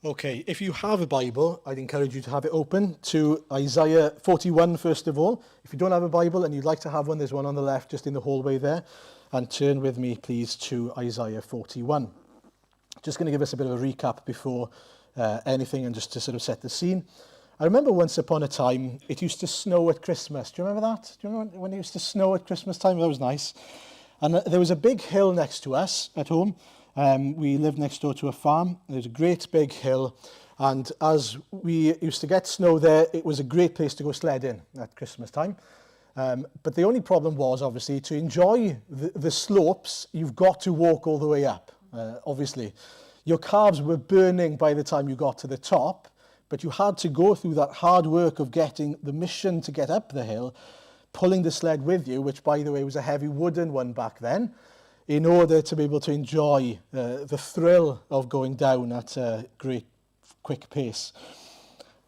Okay, if you have a Bible, I'd encourage you to have it open to Isaiah 41 first of all. If you don't have a Bible and you'd like to have one, there's one on the left just in the hallway there. And turn with me, please, to Isaiah 41. Just going to give us a bit of a recap before anything and just to sort of set the scene. I remember once upon a time, it used to snow at Christmas. Do you remember that? Do you remember when it used to snow at Christmas time? That was nice. And there was a big hill next to us at home. We lived next door to a farm. There's a great big hill, and as we used to get snow there, it was a great place to go sledding at Christmas time. But the only problem was, obviously, to enjoy the slopes, you've got to walk all the way up, obviously. Your calves were burning by the time you got to the top, but you had to go through that hard work of getting the mission to get up the hill, pulling the sled with you, which, by the way, was a heavy wooden one back then, in order to be able to enjoy the thrill of going down at a great quick pace.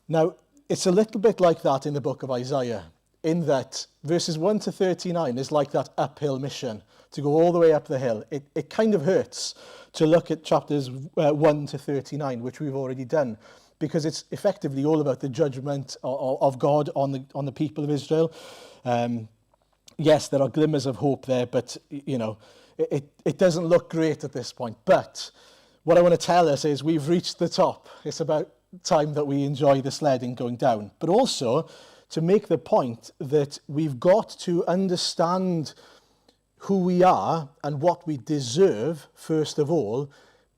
Now, it's a little bit like that in the book of Isaiah, in that verses 1 to 39 is like that uphill mission, to go all the way up the hill. It kind of hurts to look at chapters 1 to 39, which we've already done, because it's effectively all about the judgment of God on the people of Israel. Yes, there are glimmers of hope there, but, you know, it doesn't look great at this point. But what I want to tell us is we've reached the top. It's about time that we enjoy the sledding going down. But also to make the point that we've got to understand who we are and what we deserve, first of all,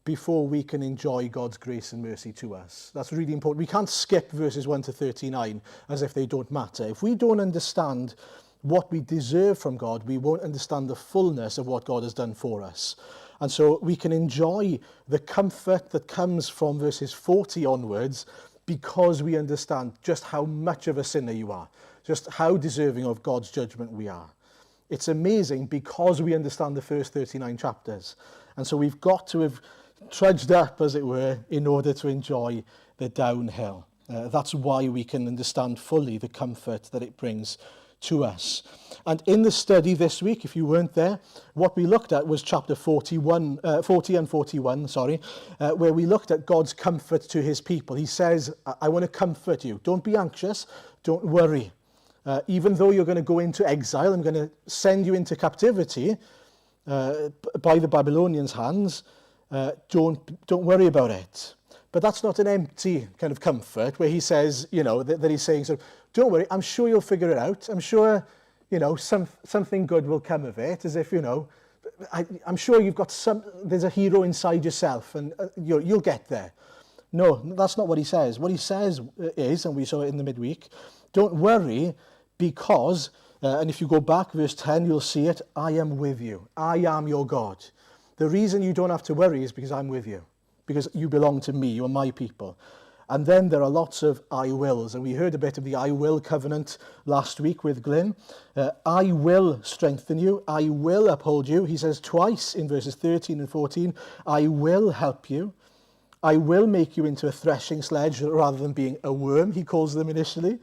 before we can enjoy God's grace and mercy to us. That's really important. We can't skip verses 1 to 39 as if they don't matter. If we don't understand what we deserve from God, we won't understand the fullness of what God has done for us. And so we can enjoy the comfort that comes from verses 40 onwards because we understand just how much of a sinner you are, just how deserving of God's judgment we are. It's amazing because we understand the first 39 chapters. And so we've got to have trudged up, as it were, in order to enjoy the downhill. That's why we can understand fully the comfort that it brings to us. And in the study this week, if you weren't there, what we looked at was chapter 40 and 41, where we looked at God's comfort to his people. He says, I want to comfort you. Don't be anxious. Don't worry. Even though you're going to go into exile, I'm going to send you into captivity by the Babylonians' hands. Don't worry about it. But that's not an empty kind of comfort where he says, you know, that he's saying, sort of, don't worry, I'm sure you'll figure it out. I'm sure, you know, something good will come of it, as if, you know, I'm sure you've got there's a hero inside yourself and you'll get there. No, that's not what he says. What he says is, and we saw it in the midweek, don't worry because, and if you go back, verse 10, you'll see it, I am with you. I am your God. The reason you don't have to worry is because I'm with you. Because you belong to me, you're my people. And then there are lots of I wills, and we heard a bit of the I will covenant last week with Glyn. I will strengthen you, I will uphold you. He says twice in verses 13 and 14, I will help you. I will make you into a threshing sledge rather than being a worm, he calls them initially.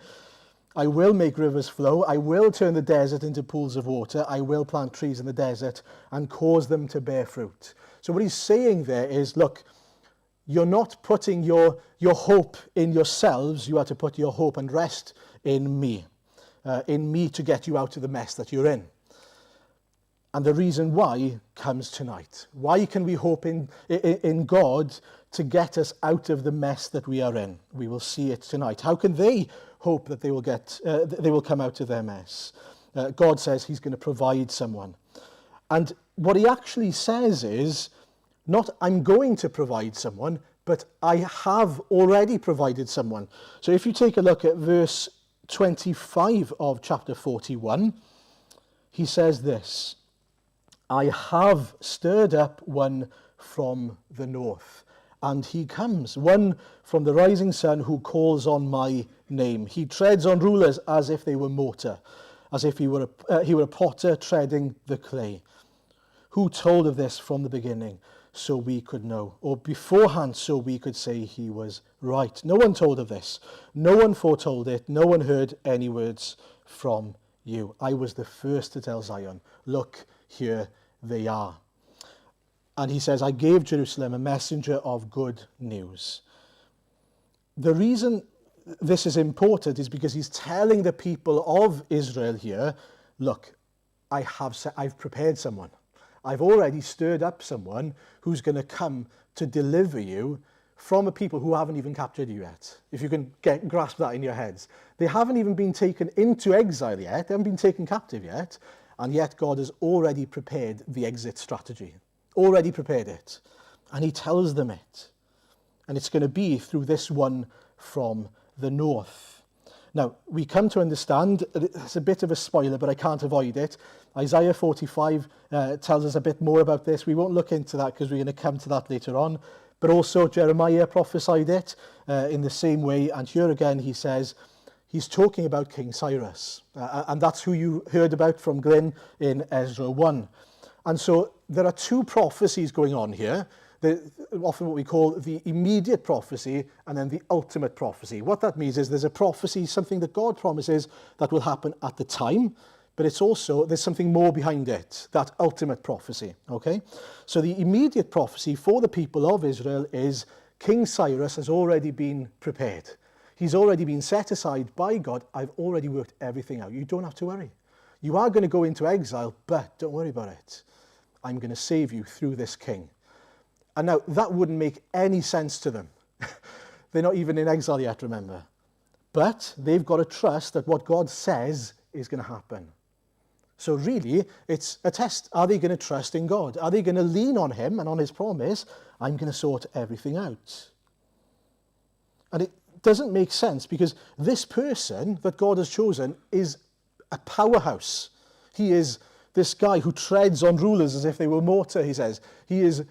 I will make rivers flow. I will turn the desert into pools of water. I will plant trees in the desert and cause them to bear fruit. So what he's saying there is, look, you're not putting your hope in yourselves. You are to put your hope and rest in me to get you out of the mess that you're in. And the reason why comes tonight. Why can we hope in God to get us out of the mess that we are in? We will see it tonight. How can they hope that they will come out of their mess? God says he's going to provide someone. And what he actually says is, not I'm going to provide someone, but I have already provided someone. So if you take a look at verse 25 of chapter 41, he says this, I have stirred up one from the north, and he comes, one from the rising sun who calls on my name. He treads on rulers as if they were mortar, as if he were a potter treading the clay. Who told of this from the beginning? So we could know, or beforehand so we could say he was right. No one told of this. No one foretold it. No one heard any words from you. I was the first to tell Zion, look, here they are. And he says, I gave Jerusalem a messenger of good news. the reason this is important is because he's telling the people of Israel here, look, I've prepared someone. I've already stirred up someone who's going to come to deliver you from a people who haven't even captured you yet. If you can grasp that in your heads. They haven't even been taken into exile yet. They haven't been taken captive yet. And yet God has already prepared the exit strategy. Already prepared it. And he tells them it. And it's going to be through this one from the north. Now, we come to understand, it's a bit of a spoiler, but I can't avoid it. Isaiah 45 tells us a bit more about this. We won't look into that because we're going to come to that later on. But also Jeremiah prophesied it in the same way. And here again he says, he's talking about King Cyrus. And that's who you heard about from Glyn in Ezra 1. And so there are two prophecies going on here. Often what we call the immediate prophecy and then the ultimate prophecy. What that means is there's a prophecy, something that God promises that will happen at the time, but it's also, there's something more behind it, that ultimate prophecy, okay? So the immediate prophecy for the people of Israel is King Cyrus has already been prepared. He's already been set aside by God. I've already worked everything out. You don't have to worry. You are going to go into exile, but don't worry about it. I'm going to save you through this king. And now, that wouldn't make any sense to them. They're not even in exile yet, remember. But they've got to trust that what God says is going to happen. So really, it's a test. Are they going to trust in God? Are they going to lean on him and on his promise? I'm going to sort everything out. And it doesn't make sense because this person that God has chosen is a powerhouse. He is this guy who treads on rulers as if they were mortar, he says. He is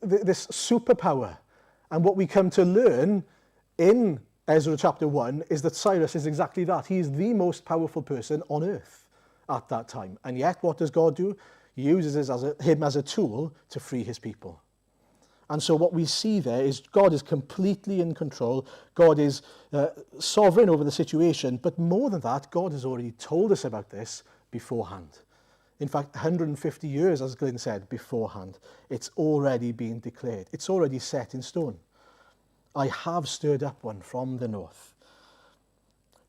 this superpower. And what we come to learn in Ezra chapter 1 is that Cyrus is exactly that. He is the most powerful person on earth at that time. And yet, what does God do? He uses him as a tool to free his people. And so what we see there is God is completely in control. God is sovereign over the situation. But more than that, God has already told us about this beforehand. In fact, 150 years, as Glyn said, beforehand. It's already been declared. It's already set in stone. I have stirred up one from the north.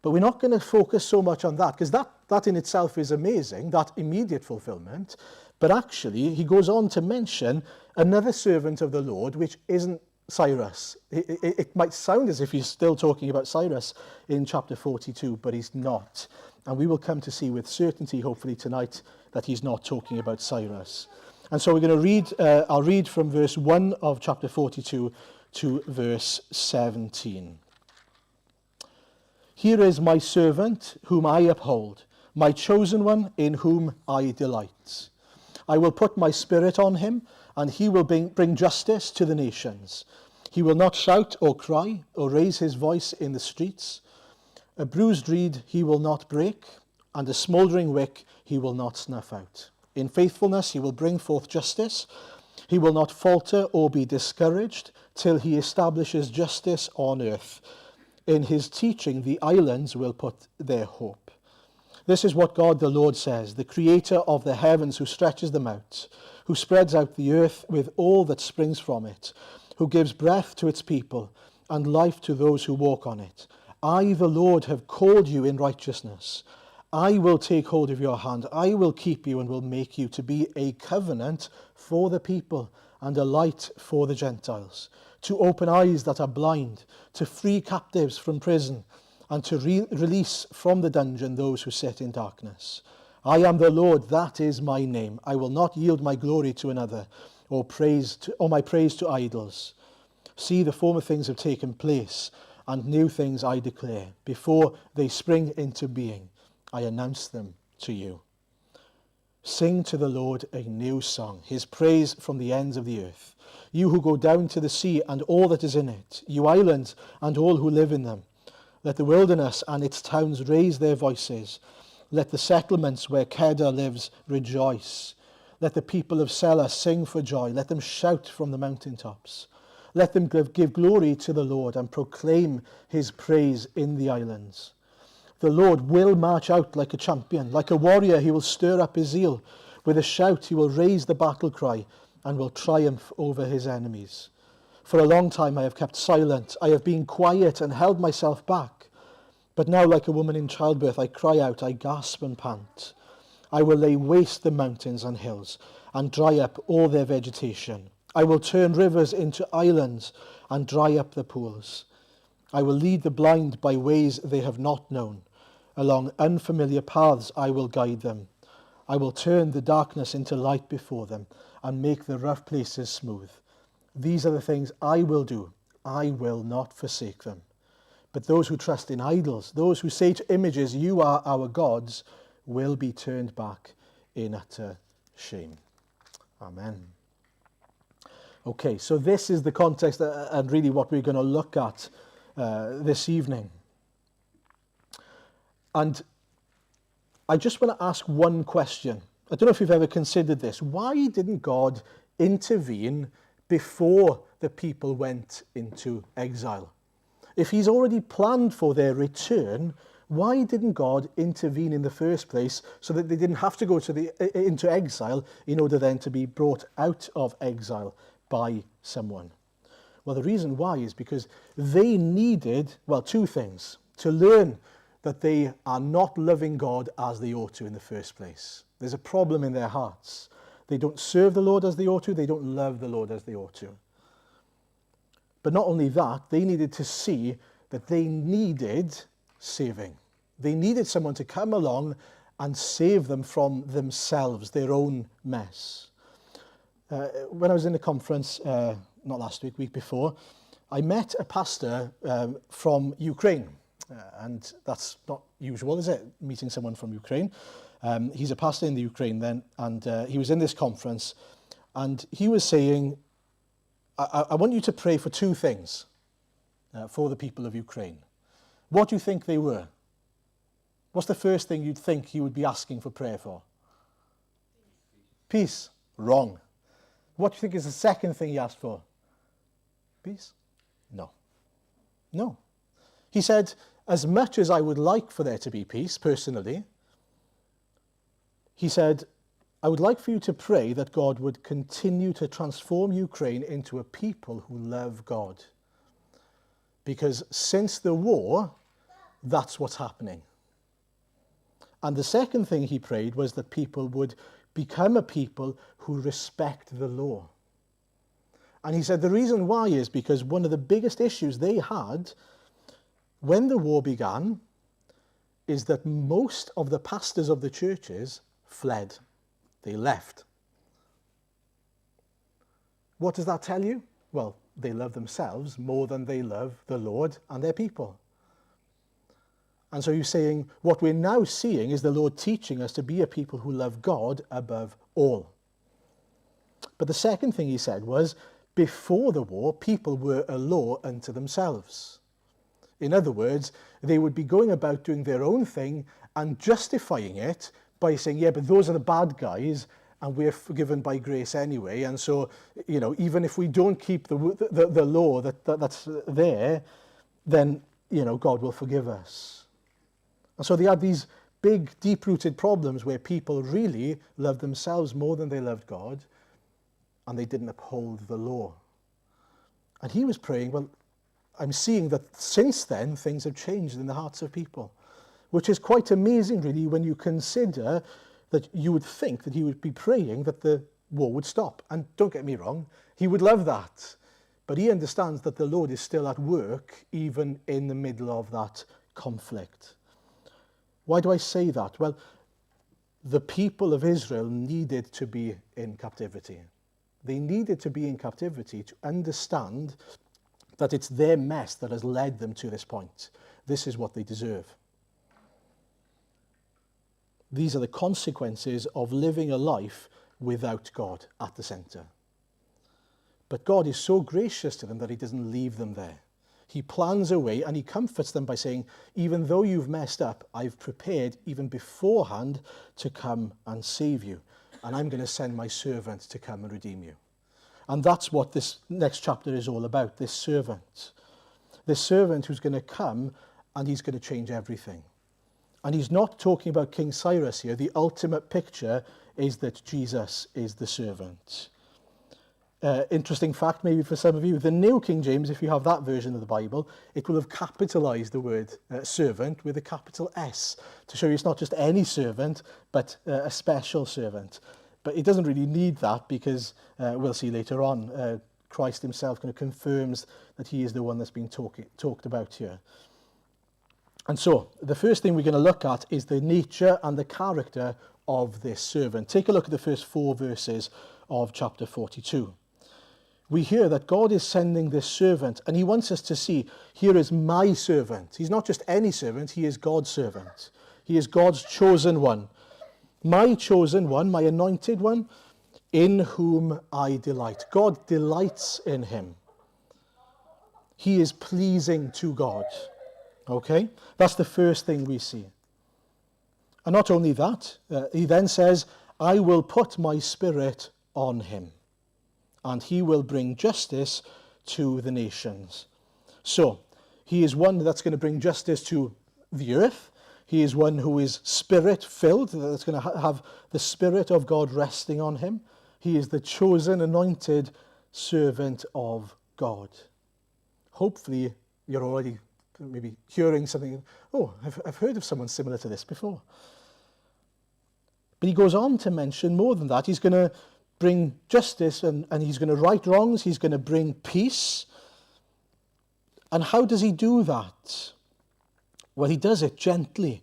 But we're not going to focus so much on that, because that in itself is amazing, that immediate fulfillment. But actually, he goes on to mention another servant of the Lord, which isn't Cyrus. It might sound as if he's still talking about Cyrus in chapter 42, but he's not. And we will come to see with certainty, hopefully tonight, that he's not talking about Cyrus. And so we're going to read, I'll read from verse 1 of chapter 42 to verse 17. Here is my servant whom I uphold, my chosen one in whom I delight. I will put my spirit on him, and he will bring justice to the nations. He will not shout or cry or raise his voice in the streets. A bruised reed he will not break, and a smouldering wick he will not snuff out. In faithfulness he will bring forth justice. He will not falter or be discouraged till he establishes justice on earth. In his teaching the islands will put their hope. This is what God the Lord says, the creator of the heavens, who stretches them out, who spreads out the earth with all that springs from it, who gives breath to its people and life to those who walk on it. I, the Lord, have called you in righteousness. I will take hold of your hand. I will keep you and will make you to be a covenant for the people and a light for the Gentiles, to open eyes that are blind, to free captives from prison, and to release from the dungeon those who sit in darkness. I am the Lord, that is my name. I will not yield my glory to another, or my praise to idols. See, the former things have taken place, and new things I declare. Before they spring into being, I announce them to you. Sing to the Lord a new song, his praise from the ends of the earth. You who go down to the sea and all that is in it, you islands and all who live in them. Let the wilderness and its towns raise their voices. Let the settlements where Kedar lives rejoice. Let the people of Selah sing for joy. Let them shout from the mountaintops. Let them give glory to the Lord and proclaim his praise in the islands. The Lord will march out like a champion. Like a warrior, he will stir up his zeal. With a shout, he will raise the battle cry and will triumph over his enemies. For a long time I have kept silent. I have been quiet and held myself back. But now, like a woman in childbirth, I cry out, I gasp and pant. I will lay waste the mountains and hills and dry up all their vegetation. I will turn rivers into islands and dry up the pools. I will lead the blind by ways they have not known. Along unfamiliar paths I will guide them. I will turn the darkness into light before them and make the rough places smooth. These are the things I will do. I will not forsake them. But those who trust in idols, those who say to images, you are our gods, will be turned back in utter shame. Amen. Okay, so this is the context and really what we're going to look at this evening. And I just want to ask one question. I don't know if you've ever considered this. Why didn't God intervene before the people went into exile? If he's already planned for their return, why didn't God intervene in the first place so that they didn't have to go into exile in order then to be brought out of exile by someone? Well, the reason why is because they needed, well, two things. To learn that they are not loving God as they ought to in the first place. There's a problem in their hearts. They don't serve the Lord as they ought to. They don't love the Lord as they ought to. But not only that, they needed to see that they needed saving. They needed someone to come along and save them from themselves, their own mess. When I was in a conference, not last week, week before, I met a pastor from Ukraine. And that's not usual, is it? Meeting someone from Ukraine. He's a pastor in the Ukraine then, and he was in this conference, and he was saying, I want you to pray for two things for the people of Ukraine. What do you think they were? What's the first thing you'd think he would be asking for prayer for? Peace. Wrong. What do you think is the second thing he asked for? Peace? No. No. He said, as much as I would like for there to be peace, personally, he said, I would like for you to pray that God would continue to transform Ukraine into a people who love God. Because since the war, that's what's happening. And the second thing he prayed was that people would become a people who respect the law. And he said the reason why is because one of the biggest issues they had when the war began is that most of the pastors of the churches fled. They left. What does that tell you? Well, they love themselves more than they love the Lord and their people. And so you're saying, what we're now seeing is the Lord teaching us to be a people who love God above all. But the second thing he said was, before the war, people were a law unto themselves. In other words, they would be going about doing their own thing and justifying it by saying, yeah, but those are the bad guys and we're forgiven by grace anyway. And so, you know, even if we don't keep the law that's there, then, you know, God will forgive us. And so they had these big, deep-rooted problems where people really loved themselves more than they loved God, and they didn't uphold the law. And he was praying, well, I'm seeing that since then, things have changed in the hearts of people, which is quite amazing, really, when you consider that you would think that he would be praying that the war would stop. And don't get me wrong, he would love that. But he understands that the Lord is still at work, even in the middle of that conflict. Why do I say that? Well, the people of Israel needed to be in captivity. They needed to be in captivity to understand that it's their mess that has led them to this point. This is what they deserve. These are the consequences of living a life without God at the center. But God is so gracious to them that he doesn't leave them there. He plans a way and he comforts them by saying, even though you've messed up, I've prepared even beforehand to come and save you. And I'm going to send my servant to come and redeem you. And that's what this next chapter is all about, this servant. This servant who's going to come and he's going to change everything. And he's not talking about King Cyrus here. The ultimate picture is that Jesus is the servant. interesting fact maybe for some of you, the New King James, if you have that version of the Bible, it will have capitalized the word servant with a capital S to show you it's not just any servant, but a special servant. But it doesn't really need that because we'll see later on, Christ himself kind of confirms that he is the one that's being talked about here. And so, the first thing we're going to look at is the nature and the character of this servant. Take a look at the first 4 verses of chapter 42. We hear that God is sending this servant, and he wants us to see, here is my servant. He's not just any servant, he is God's servant. He is God's chosen one. My chosen one, my anointed one, in whom I delight. God delights in him. He is pleasing to God. Okay? That's the first thing we see. And not only that, he then says, I will put my spirit on him, and he will bring justice to the nations. So, he is one that's going to bring justice to the earth. He is one who is spirit-filled, that's going to have the Spirit of God resting on him. He is the chosen, anointed servant of God. Hopefully, you're already maybe hearing something, oh, I've heard of someone similar to this before. But he goes on to mention more than that. He's going to bring justice and he's going to right wrongs. He's going to bring peace. And how does he do that? Well, he does it gently.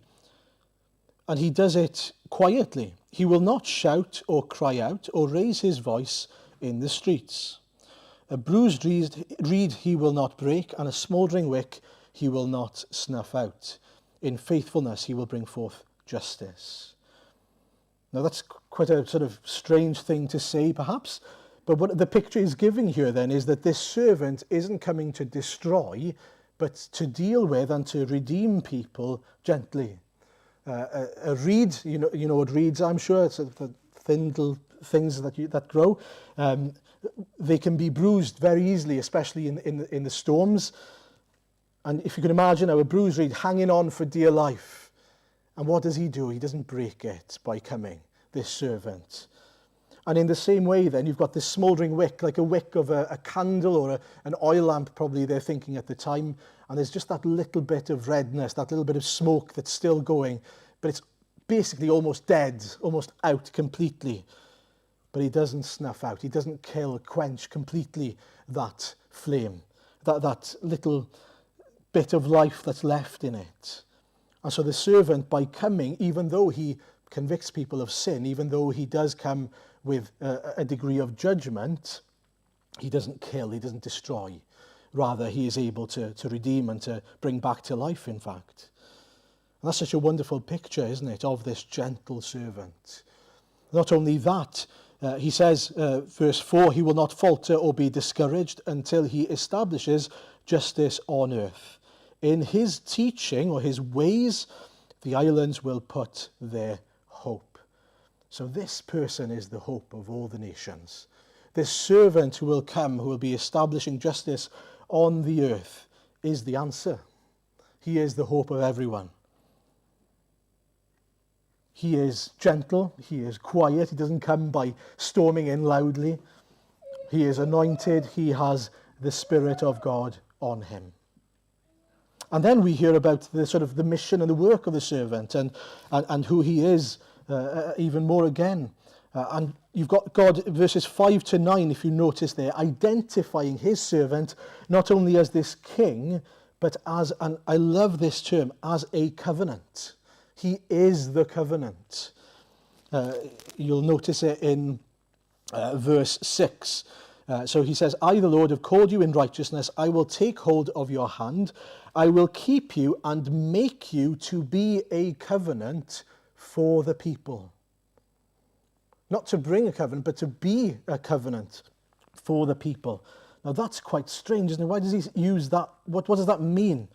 And he does it quietly. He will not shout or cry out or raise his voice in the streets. A bruised reed he will not break, and a smouldering wick he will not snuff out. In faithfulness he will bring forth justice. Now that's quite a sort of strange thing to say perhaps, but what the picture is giving here then is that this servant isn't coming to destroy, but to deal with and to redeem people gently. A reed, you know what reeds I'm sure, it's the thin little things that grow. They can be bruised very easily, especially in the storms. And if you can imagine a bruised reed hanging on for dear life. And what does he do? He doesn't break it by coming, this servant. And in the same way then, you've got this smouldering wick, like a wick of a candle or an oil lamp, probably they're thinking at the time. And there's just that little bit of redness, that little bit of smoke that's still going. But it's basically almost dead, almost out completely. But he doesn't snuff out. He doesn't quench completely that flame, that little bit of life that's left in it. And so the servant, by coming, even though he convicts people of sin, even though he does come with a degree of judgment, he doesn't kill, he doesn't destroy. Rather, he is able to redeem and to bring back to life, in fact. And that's such a wonderful picture, isn't it, of this gentle servant. Not only that, he says, verse 4, he will not falter or be discouraged until he establishes justice on earth. In his teaching or his ways, the islands will put their hope. So this person is the hope of all the nations. This servant who will come, who will be establishing justice on the earth, is the answer. He is the hope of everyone. He is gentle, he is quiet, he doesn't come by storming in loudly. He is anointed, he has the Spirit of God on him. And then we hear about the sort of the mission and the work of the servant and who he is even more again. And you've got God, verses 5 to 9, if you notice there, identifying his servant not only as this king, but as, and I love this term, as a covenant. He is the covenant. You'll notice it in verse 6. So he says, I, the Lord, have called you in righteousness. I will take hold of your hand. I will keep you and make you to be a covenant for the people. Not to bring a covenant, but to be a covenant for the people. Now that's quite strange, isn't it? Why does he use that? What does that mean?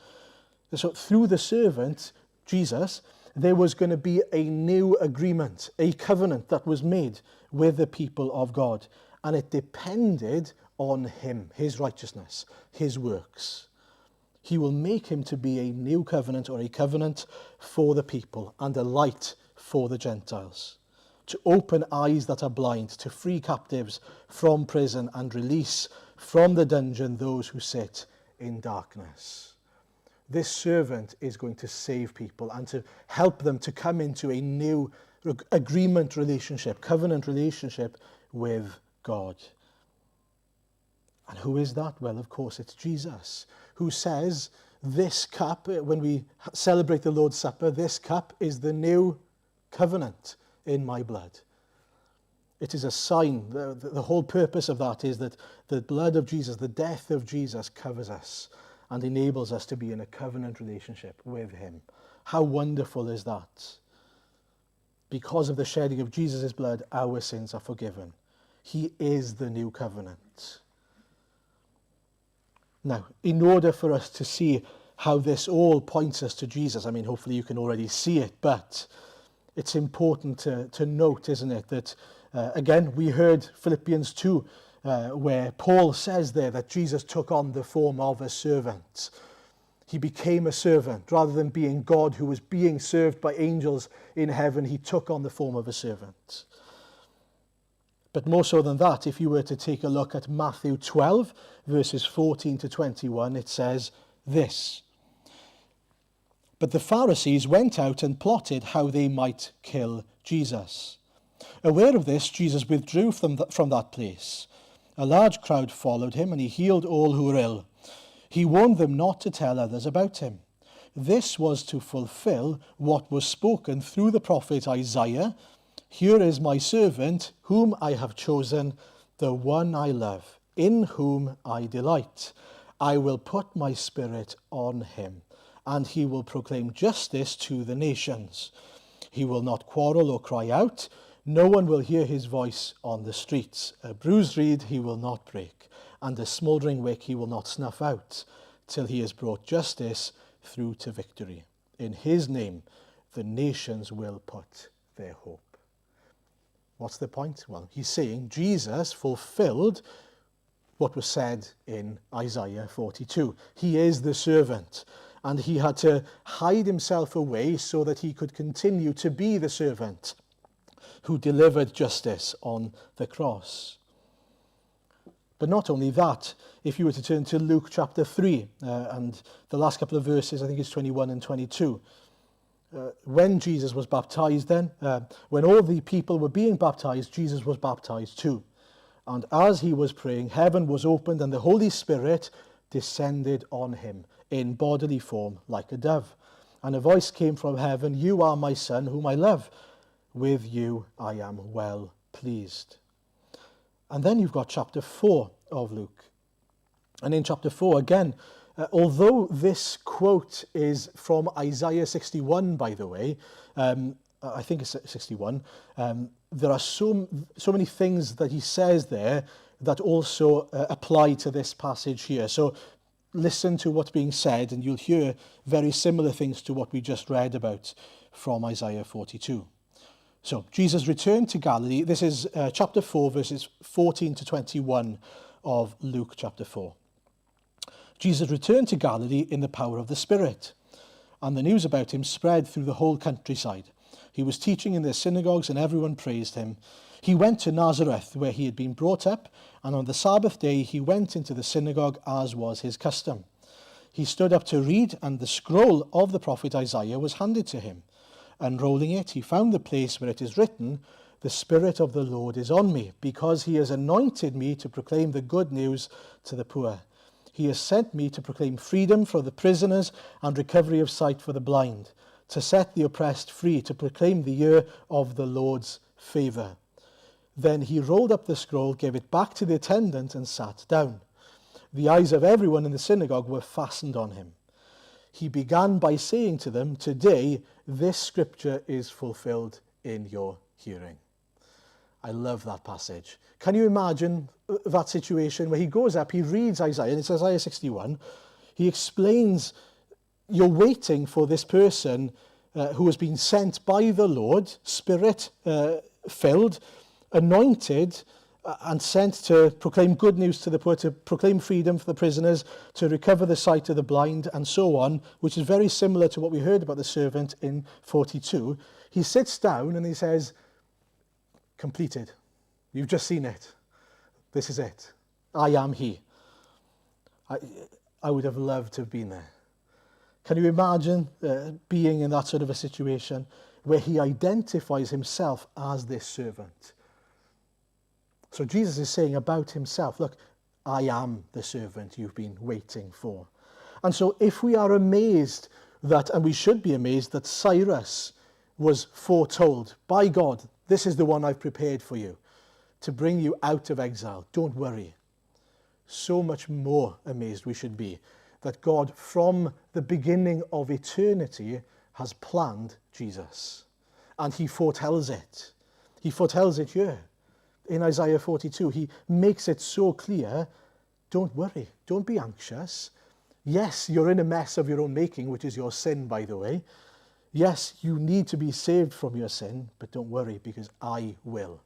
So through the servant, Jesus, there was going to be a new agreement, a covenant that was made with the people of God. And it depended on him, his righteousness, his works. He will make him to be a new covenant or a covenant for the people and a light for the Gentiles. to open eyes that are blind, to free captives from prison and release from the dungeon those who sit in darkness. This servant is going to save people and to help them to come into a new agreement relationship, covenant relationship with God. And who is that? Well, of course, it's Jesus, who says, this cup, when we celebrate the Lord's Supper, this cup is the new covenant in my blood. It is a sign. The whole purpose of that is that the blood of Jesus, the death of Jesus, covers us and enables us to be in a covenant relationship with him. How wonderful is that? Because of the shedding of Jesus' blood, our sins are forgiven. He is the new covenant. Now, in order for us to see how this all points us to Jesus, I mean, hopefully you can already see it, but it's important to note, isn't it, that, again, we heard Philippians 2, where Paul says there that Jesus took on the form of a servant. He became a servant. Rather than being God who was being served by angels in heaven, he took on the form of a servant. But more so than that, if you were to take a look at Matthew 12, verses 14 to 21, it says this: "But the Pharisees went out and plotted how they might kill Jesus. Aware of this, Jesus withdrew from that place. A large crowd followed him, and he healed all who were ill. He warned them not to tell others about him. This was to fulfill what was spoken through the prophet Isaiah. 'Here is my servant, whom I have chosen, the one I love, in whom I delight. I will put my spirit on him, and he will proclaim justice to the nations. He will not quarrel or cry out. No one will hear his voice on the streets. A bruised reed he will not break, and a smouldering wick he will not snuff out, till he has brought justice through to victory. In his name the nations will put their hope.'" What's the point? Well, he's saying Jesus fulfilled what was said in Isaiah 42. He is the servant, and he had to hide himself away so that he could continue to be the servant who delivered justice on the cross. But not only that, if you were to turn to Luke chapter 3, and the last couple of verses, I think it's 21 and 22, when Jesus was baptized then, when all the people were being baptized, Jesus was baptized too. And as he was praying, heaven was opened and the Holy Spirit descended on him in bodily form like a dove. And a voice came from heaven, "You are my son, whom I love. With you I am well pleased." And then you've got chapter 4 of Luke. And in chapter 4, again, although this quote is from Isaiah 61, by the way, I think it's 61, there are so many things that he says there that also apply to this passage here. So listen to what's being said and you'll hear very similar things to what we just read about from Isaiah 42. So Jesus returned to Galilee. This is chapter 4, verses 14 to 21 of Luke chapter 4. Jesus returned to Galilee in the power of the Spirit, and the news about him spread through the whole countryside. He was teaching in their synagogues, and everyone praised him. He went to Nazareth, where he had been brought up, and on the Sabbath day he went into the synagogue, as was his custom. He stood up to read, and the scroll of the prophet Isaiah was handed to him. Unrolling it, he found the place where it is written, "The Spirit of the Lord is on me, because he has anointed me to proclaim the good news to the poor. He has sent me to proclaim freedom for the prisoners and recovery of sight for the blind, to set the oppressed free, to proclaim the year of the Lord's favour." Then he rolled up the scroll, gave it back to the attendant, and sat down. The eyes of everyone in the synagogue were fastened on him. He began by saying to them, "Today this scripture is fulfilled in your hearing." I love that passage. Can you imagine that situation where he goes up, he reads Isaiah, and it's Isaiah 61. He explains, you're waiting for this person who has been sent by the Lord, Spirit-filled, anointed, and sent to proclaim good news to the poor, to proclaim freedom for the prisoners, to recover the sight of the blind, and so on, which is very similar to what we heard about the servant in 42. He sits down and he says, completed. You've just seen it. This is it. I am he. I would have loved to have been there. Can you imagine being in that sort of a situation where he identifies himself as this servant? So Jesus is saying about himself, look, I am the servant you've been waiting for. And so if we are amazed that, and we should be amazed that Cyrus was foretold by God, this is the one I've prepared for you to bring you out of exile. Don't worry. So much more amazed we should be that God, from the beginning of eternity, has planned Jesus. And he foretells it. He foretells it here. In Isaiah 42, he makes it so clear, don't worry, don't be anxious. Yes, you're in a mess of your own making, which is your sin, by the way. Yes, you need to be saved from your sin, but don't worry, because I will.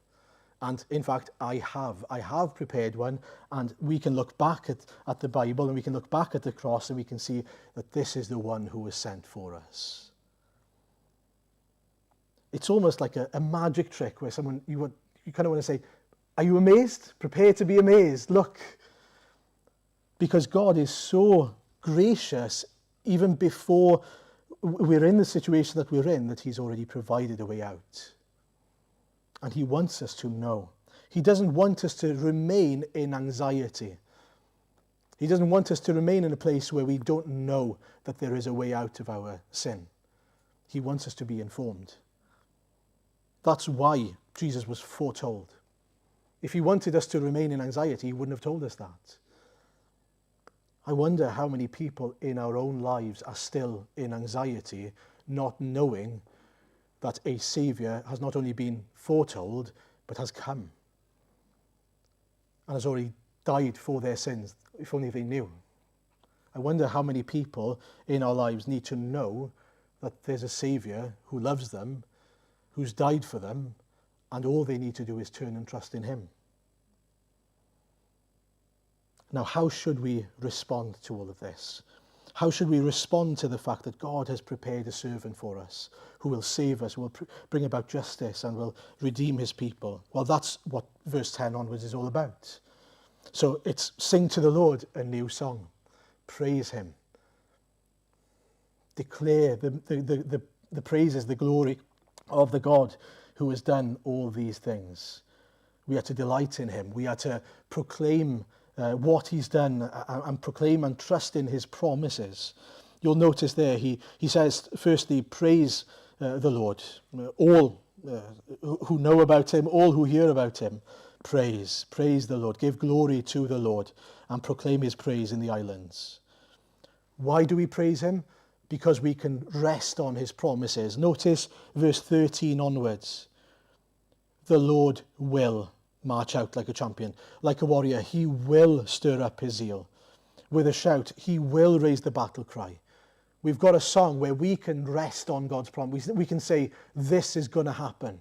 And in fact, I have prepared one, and we can look back at the Bible, and we can look back at the cross, and we can see that this is the one who was sent for us. It's almost like a magic trick where someone, you kind of want to say, are you amazed? Prepare to be amazed. Look. Because God is so gracious, even before we're in the situation that we're in, that he's already provided a way out. And he wants us to know. He doesn't want us to remain in anxiety. He doesn't want us to remain in a place where we don't know that there is a way out of our sin. He wants us to be informed. That's why Jesus was foretold. If he wanted us to remain in anxiety, he wouldn't have told us that. I wonder how many people in our own lives are still in anxiety, not knowing that a Saviour has not only been foretold, but has come and has already died for their sins, if only they knew. I wonder how many people in our lives need to know that there's a Saviour who loves them, who's died for them, and all they need to do is turn and trust in him. Now, how should we respond to all of this? How should we respond to the fact that God has prepared a servant for us who will save us, who will bring about justice and will redeem his people? Well, that's what verse 10 onwards is all about. So it's sing to the Lord a new song. Praise him. Declare the praises, the glory of the God who has done all these things. We are to delight in him. We are to proclaim what he's done and proclaim and trust in his promises. You'll notice there he says, firstly, praise the Lord. All who know about him, all who hear about him, praise the Lord. Give glory to the Lord and proclaim his praise in the islands. Why do we praise him? Because we can rest on his promises. Notice verse 13 onwards. The Lord will march out like a champion, like a warrior. He will stir up his zeal. With a shout, he will raise the battle cry. We've got a song where we can rest on God's promise. We can say, this is going to happen.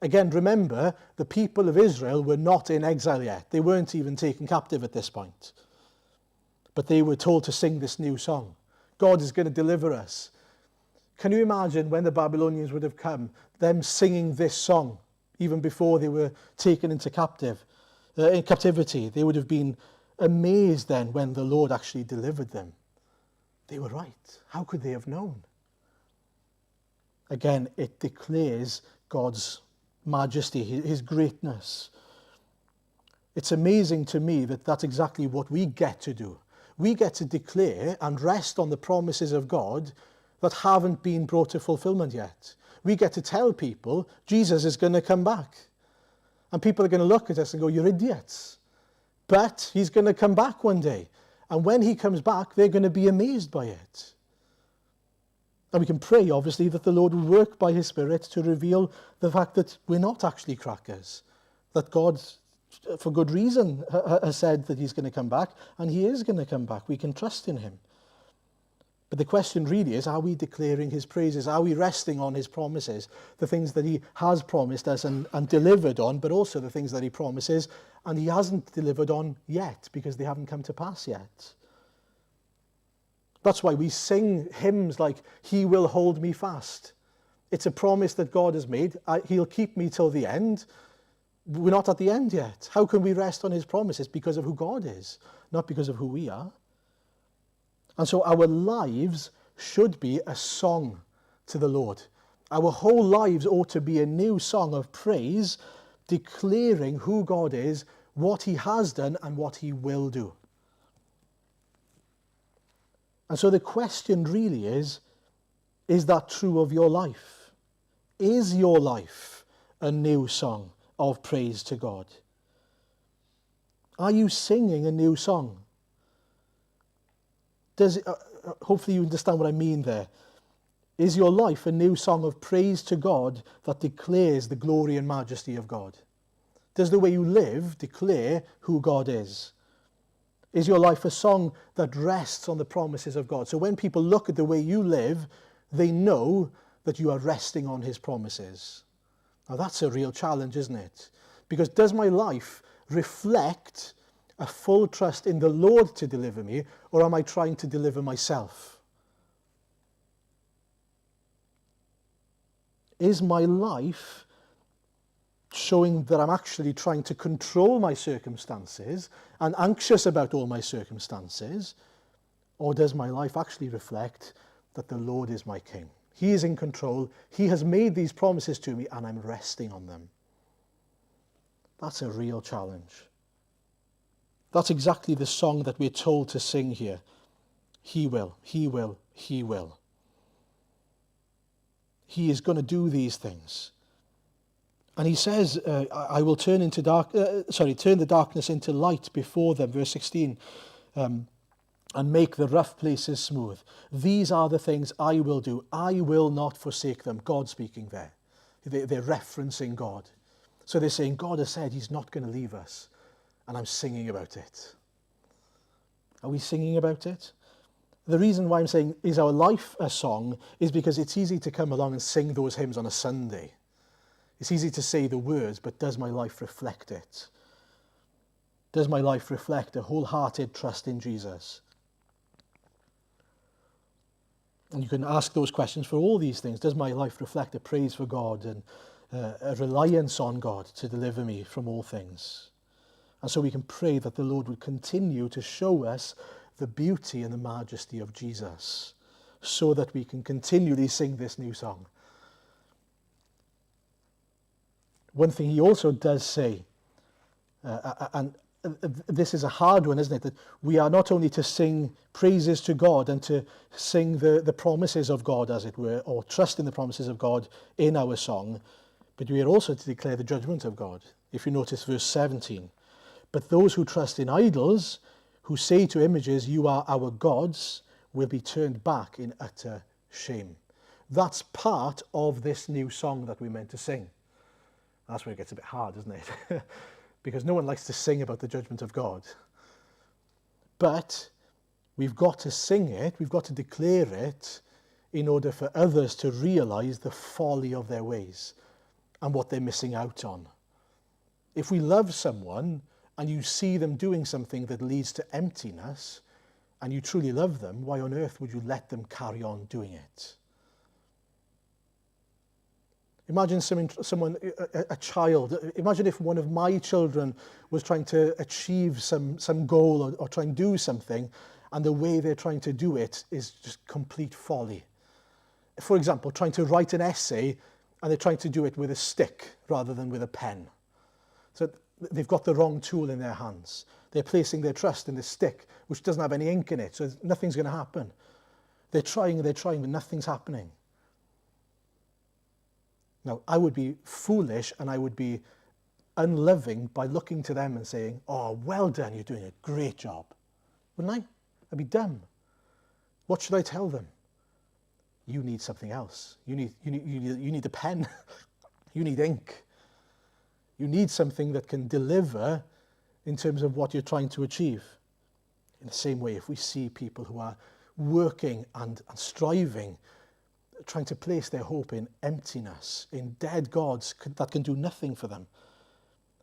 Again, remember, the people of Israel were not in exile yet. They weren't even taken captive at this point. But they were told to sing this new song. God is going to deliver us. Can you imagine when the Babylonians would have come, them singing this song? Even before they were taken into in captivity, they would have been amazed then when the Lord actually delivered them. They were right. How could they have known? Again, it declares God's majesty, his greatness. It's amazing to me that that's exactly what we get to do. We get to declare and rest on the promises of God that haven't been brought to fulfillment yet. We get to tell people Jesus is going to come back. And people are going to look at us and go, you're idiots. But he's going to come back one day. And when he comes back, they're going to be amazed by it. And we can pray, obviously, that the Lord will work by his Spirit to reveal the fact that we're not actually crackers. That God, for good reason, has said that he's going to come back. And he is going to come back. We can trust in him. But the question really is, are we declaring his praises? Are we resting on his promises? The things that he has promised us and delivered on, but also the things that he promises and he hasn't delivered on yet because they haven't come to pass yet. That's why we sing hymns like, he will hold me fast. It's a promise that God has made. He'll keep me till the end. We're not at the end yet. How can we rest on his promises? Because of who God is, not because of who we are. And so our lives should be a song to the Lord. Our whole lives ought to be a new song of praise, declaring who God is, what he has done, and what he will do. And so the question really is that true of your life? Is your life a new song of praise to God? Are you singing a new song? Hopefully you understand what I mean there. Is your life a new song of praise to God that declares the glory and majesty of God? Does the way you live declare who God is? Is your life a song that rests on the promises of God? So when people look at the way you live, they know that you are resting on his promises. Now that's a real challenge, isn't it? Because does my life reflect a full trust in the Lord to deliver me, or am I trying to deliver myself? Is my life showing that I'm actually trying to control my circumstances and anxious about all my circumstances? Or does my life actually reflect that the Lord is my King? He is in control. He has made these promises to me and I'm resting on them. That's a real challenge. That's exactly the song that we're told to sing here. He will, he will, he will. He is going to do these things. And he says, I will turn the darkness into light before them, verse 16, and make the rough places smooth. These are the things I will do. I will not forsake them. God speaking there. They're referencing God. So they're saying, God has said he's not going to leave us. And I'm singing about it. Are we singing about it? The reason why I'm saying, is our life a song, is because it's easy to come along and sing those hymns on a Sunday. It's easy to say the words, but does my life reflect it? Does my life reflect a wholehearted trust in Jesus? And you can ask those questions for all these things. Does my life reflect a praise for God and a reliance on God to deliver me from all things? And so we can pray that the Lord would continue to show us the beauty and the majesty of Jesus, so that we can continually sing this new song. One thing he also does say, and this is a hard one, isn't it? That we are not only to sing praises to God and to sing the promises of God, as it were, or trust in the promises of God in our song, but we are also to declare the judgment of God. If you notice verse 17, but those who trust in idols, who say to images, you are our gods, will be turned back in utter shame. That's part of this new song that we're meant to sing. That's where it gets a bit hard, isn't it? Because no one likes to sing about the judgment of God. But we've got to sing it, we've got to declare it in order for others to realize the folly of their ways and what they're missing out on. If we love someone and you see them doing something that leads to emptiness, and you truly love them, why on earth would you let them carry on doing it? Imagine a child. Imagine if one of my children was trying to achieve some goal or try and do something, and the way they're trying to do it is just complete folly. For example, trying to write an essay, and they're trying to do it with a stick rather than with a pen. So they've got the wrong tool in their hands. They're placing their trust in the stick, which doesn't have any ink in it, so nothing's going to happen. They're trying, but nothing's happening. Now, I would be foolish and I would be unloving by looking to them and saying, oh, well done, you're doing a great job. Wouldn't I? I'd be dumb. What should I tell them? You need something else. You need a pen. You need ink. You need something that can deliver in terms of what you're trying to achieve. In the same way, if we see people who are working and striving, trying to place their hope in emptiness, in dead gods that can do nothing for them,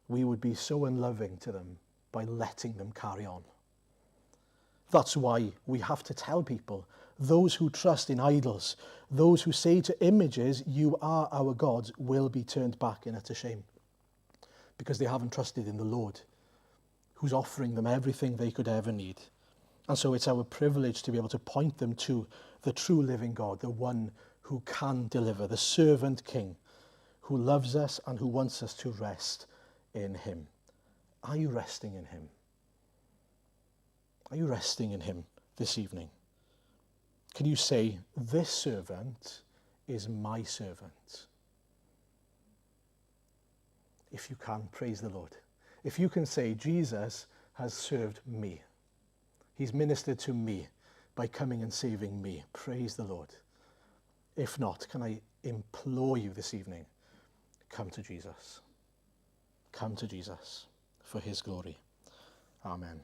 we would be so unloving to them by letting them carry on. That's why we have to tell people, those who trust in idols, those who say to images, you are our gods, will be turned back in utter shame. because they haven't trusted in the Lord, who's offering them everything they could ever need. And so it's our privilege to be able to point them to the true living God, the one who can deliver, the servant king, who loves us and who wants us to rest in him. Are you resting in him? Are you resting in him this evening? Can you say, this servant is my servant? If you can, praise the Lord. If you can say, Jesus has served me. He's ministered to me by coming and saving me. Praise the Lord. If not, can I implore you this evening, come to Jesus. Come to Jesus for his glory. Amen.